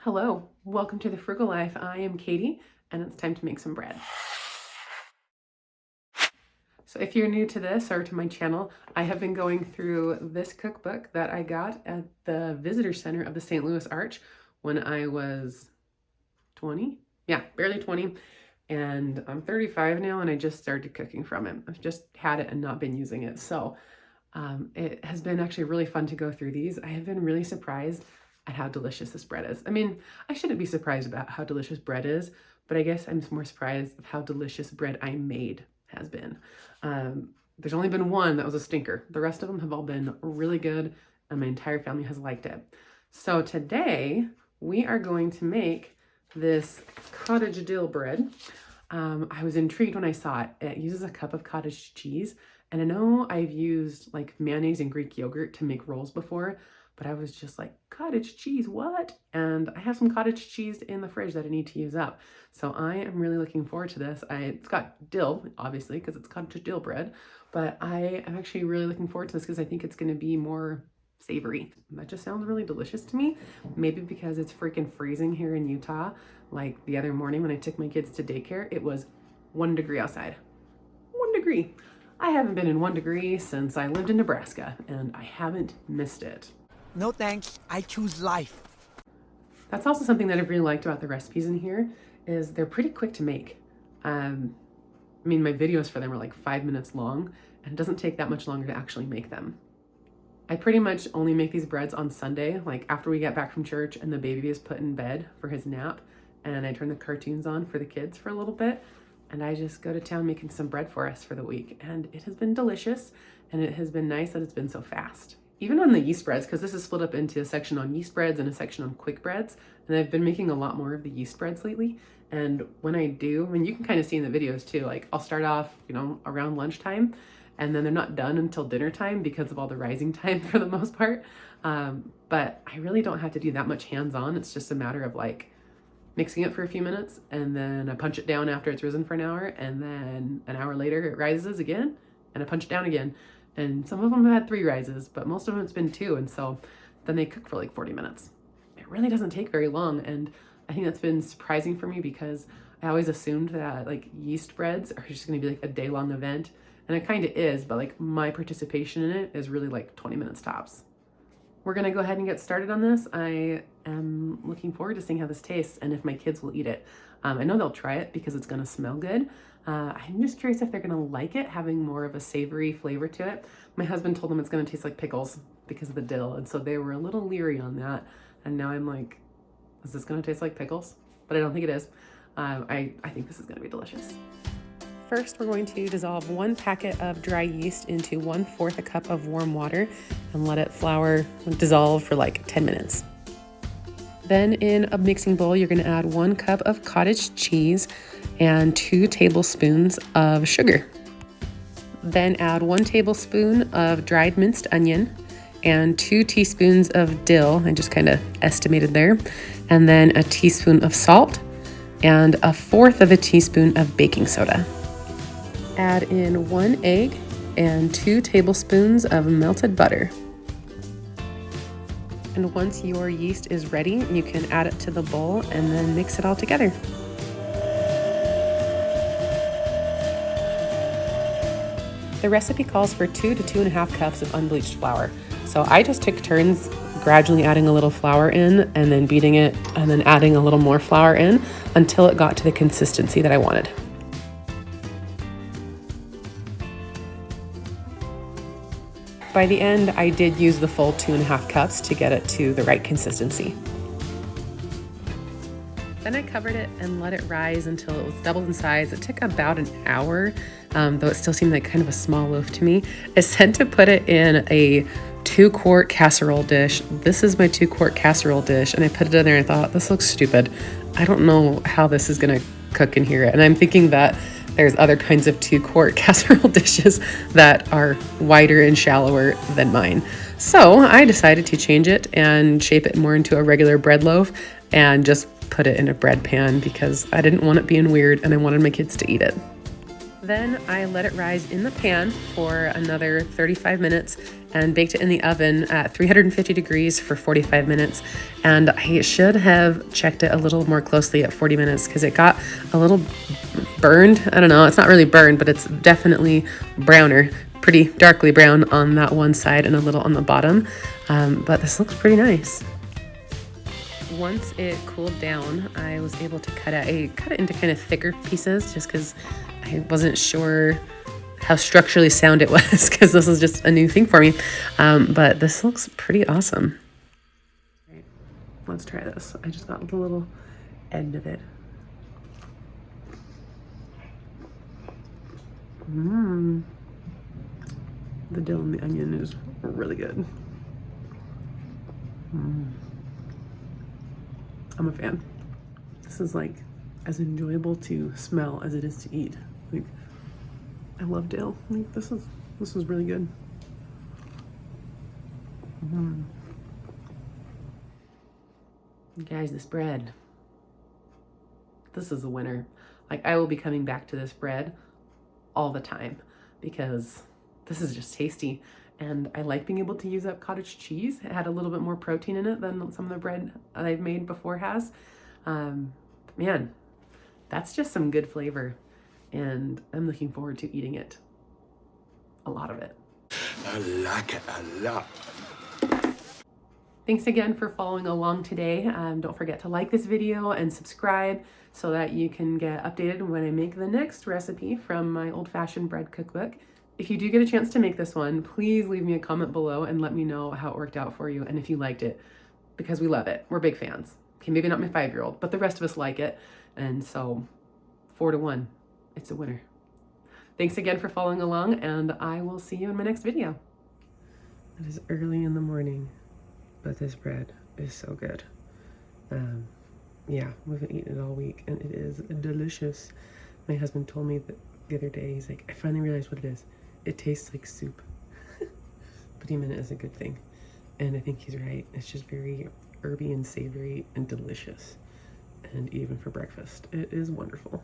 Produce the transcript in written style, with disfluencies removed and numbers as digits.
Hello, welcome to the Frugal Life. I am Katie, and it's time to make some bread. So if you're new to this or to my channel, I have been going through this cookbook that I got at the visitor center of the St. Louis Arch when I was 20. Yeah, barely 20. And I'm 35 now, and I just started cooking from it. I've just had it and not been using it. So it has been actually really fun to go through these. I have been really surprised at how delicious this bread is. I mean, I shouldn't be surprised about how delicious bread is, but I guess I'm more surprised of how delicious bread I made has been. There's only been one that was a stinker. The rest of them have all been really good, and my entire family has liked it. So today we are going to make this cottage dill bread. I was intrigued when I saw it. It uses a cup of cottage cheese, and I know I've used like mayonnaise and Greek yogurt to make rolls before, but I was just like, cottage cheese, what? And I have some cottage cheese in the fridge that I need to use up. So I am really looking forward to this. It's got dill, obviously, because it's cottage dill bread, but I am actually really looking forward to this because I think it's going to be more savory. That just sounds really delicious to me. Maybe because it's freaking freezing here in Utah. Like the other morning when I took my kids to daycare, it was 1 degree outside. 1 degree. I haven't been in 1 degree since I lived in Nebraska, and I haven't missed it. No thanks, I choose life. That's also something that I've really liked about the recipes in here is they're pretty quick to make. I mean, my videos for them are like 5 minutes long, and it doesn't take that much longer to actually make them. I pretty much only make these breads on Sunday, like after we get back from church and the baby is put in bed for his nap, and I turn the cartoons on for the kids for a little bit, and I just go to town making some bread for us for the week. And it has been delicious, and it has been nice that it's been so fast. Even on the yeast breads, because this is split up into a section on yeast breads and a section on quick breads, and I've been making a lot more of the yeast breads lately. And when I do, I mean, you can kind of see in the videos too, like I'll start off, around lunchtime, and then they're not done until dinner time because of all the rising time for the most part. But I really don't have to do that much hands-on. It's just a matter of like mixing it for a few minutes, and then I punch it down after it's risen for an hour, and then an hour later it rises again, and I punch it down again. And some of them have had 3 rises, but most of them it's been 2, and so then they cook for like 40 minutes. It really doesn't take very long, and I think that's been surprising for me because I always assumed that like yeast breads are just going to be like a day-long event, and it kind of is, but like my participation in it is really like 20 minutes tops. We're going to go ahead and get started on this. I am looking forward to seeing how this tastes and if my kids will eat it. I know they'll try it because it's going to smell good. I'm just curious if they're going to like it, having more of a savory flavor to it. My husband told them it's going to taste like pickles because of the dill, and so they were a little leery on that. And now I'm like, is this going to taste like pickles? But I don't think it is. I think this is going to be delicious. First, we're going to dissolve 1 packet of dry yeast into 1/4 a cup of warm water and let it dissolve for like 10 minutes. Then in a mixing bowl, you're going to add 1 cup of cottage cheese and 2 tablespoons of sugar. Then add 1 tablespoon of dried minced onion and 2 teaspoons of dill. I just kind of estimated there. And then a teaspoon of salt and 1/4 of a teaspoon of baking soda. Add in 1 egg and 2 tablespoons of melted butter. And once your yeast is ready, you can add it to the bowl and then mix it all together. The recipe calls for 2 to 2.5 cups of unbleached flour. So I just took turns gradually adding a little flour in and then beating it and then adding a little more flour in until it got to the consistency that I wanted. By the end, I did use the full 2.5 cups to get it to the right consistency. Then I covered it and let it rise until it was doubled in size. It took about an hour, though it still seemed like kind of a small loaf to me. I said to put it in a 2-quart casserole dish. This is my 2-quart casserole dish, and I put it in there and I thought, this looks stupid. I don't know how this is gonna cook in here. And I'm thinking that there's other kinds of 2-quart casserole dishes that are wider and shallower than mine. So I decided to change it and shape it more into a regular bread loaf and just put it in a bread pan because I didn't want it being weird and I wanted my kids to eat it. Then I let it rise in the pan for another 35 minutes and baked it in the oven at 350 degrees for 45 minutes. And I should have checked it a little more closely at 40 minutes because it got a little burned. I don't know, it's not really burned, but it's definitely browner, pretty darkly brown on that one side and a little on the bottom. But this looks pretty nice. Once it cooled down, I was able to cut it. I cut it into kind of thicker pieces just because I wasn't sure how structurally sound it was because this is just a new thing for me. But this looks pretty awesome. All right, let's try this. I just got the little end of it. The dill and the onion is really good. I'm a fan. This is like as enjoyable to smell as it is to eat. Like, I love dill. Like, this is really good. Guys, this bread, this is a winner. Like, I will be coming back to this bread all the time because this is just tasty. And I like being able to use up cottage cheese. It had a little bit more protein in it than some of the bread I've made before has. Man, that's just some good flavor. And I'm looking forward to eating it. A lot of it. I like it a lot. Thanks again for following along today. Don't forget to like this video and subscribe so that you can get updated when I make the next recipe from my old-fashioned bread cookbook. If you do get a chance to make this one, please leave me a comment below and let me know how it worked out for you and if you liked it, because we love it. We're big fans. Okay, maybe not my 5-year-old, but the rest of us like it. And so 4-1, it's a winner. Thanks again for following along, and I will see you in my next video. It is early in the morning, but this bread is so good. Yeah, we've been eating it all week and it is delicious. My husband told me that the other day, he's like, I finally realized what it is. It tastes like soup. But he meant it as a good thing. And I think he's right. It's just very herby and savory and delicious. And even for breakfast, it is wonderful.